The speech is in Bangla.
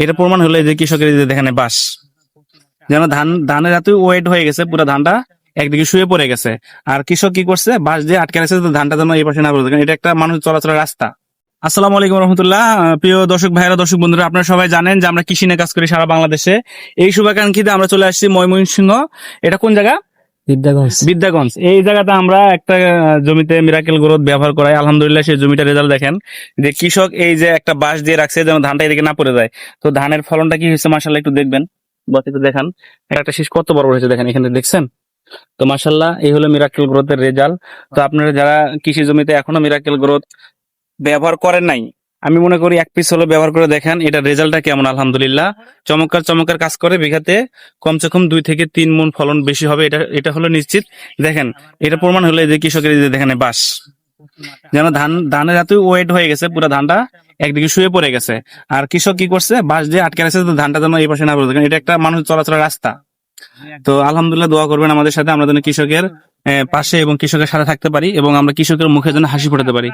এটা প্রমাণ হলো এই যে কৃষকের এই যে দেখেন বাস যেন ধানের এত ওয়েট হয়ে গেছে, পুরো ধানটা একদিকে শুয়ে পড়ে গেছে। আর কৃষক কি করছে, বাঁশ দিয়ে আটকে রাখছে ধানটা যেন এই পাশে না পড়ে। এটা একটা মানুষ চলাচলের রাস্তা। আসসালামু আলাইকুম রহমতুল্লাহ। প্রিয় দর্শক ভাইরা, দর্শক বন্ধুরা, আপনারা সবাই জানেন যে আমরা কৃষি নিয়ে কাজ করি সারা বাংলাদেশে। এই শুভাকাঙ্ক্ষীতে আমরা চলে আসছি ময়মনসিংহ। এটা কোন জায়গা? বিদ্যাগঞ্জ। এই জায়গাতে আমরা একটা জমিতে মিরাকেল গ্রোথ ব্যবহার করাই। আলহামদুলিল্লাহ সেই জমিটার রেজাল্ট দেখেন যে কৃষক এই যে একটা বাঁশ দিয়ে রাখছে যেন ধানটা এদিকে না পড়ে যায়। তো ধানের ফলনটা কি হয়েছে মাশাআল্লাহ একটু দেখবেন, বছরে দেখান। একটা শীষ কত বড় হয়েছে দেখেন, এখানে দেখছেন তো মাশাআল্লাহ। এই হলো মিরাকেল গ্রোথের রেজাল্ট। তো আপনারা যারা কৃষি জমিতে এখনো মিরাকেল গ্রোথ ব্যবহার করেন নাই, আমি মনে করি এক পিস হলো ব্যবহার করে দেখেন এটা রেজাল্টটা কেমন। আলহামদুলিল্লাহ চমৎকার চমৎকার কাজ করে। বিঘাতে কমসে কম 2 থেকে 3 মণ ফলন বেশি হবে, এটা এটা হলো নিশ্চিত। দেখেন এটা প্রমাণ হলো এই যে কৃষকের এই যে দেখেন বাস যেন ধানের এত ওয়েট হয়ে গেছে, পুরো ধানটা একদিকে শুয়ে পড়ে গেছে। আর কৃষক কি করছে, বাঁশ দিয়ে আটকে রাখছে ধানটা যেন এই পাশে না পড়ে। এটা একটা মানুষ চলাচলের রাস্তা। তো আলহামদুলিল্লাহ দোয়া করবেন আমাদের সাথে, আমরা যেন কৃষকের পাশে এবং কৃষকের সাথে থাকতে পারি এবং আমরা কৃষকের মুখে যেন হাসি ফোটাতে পারি।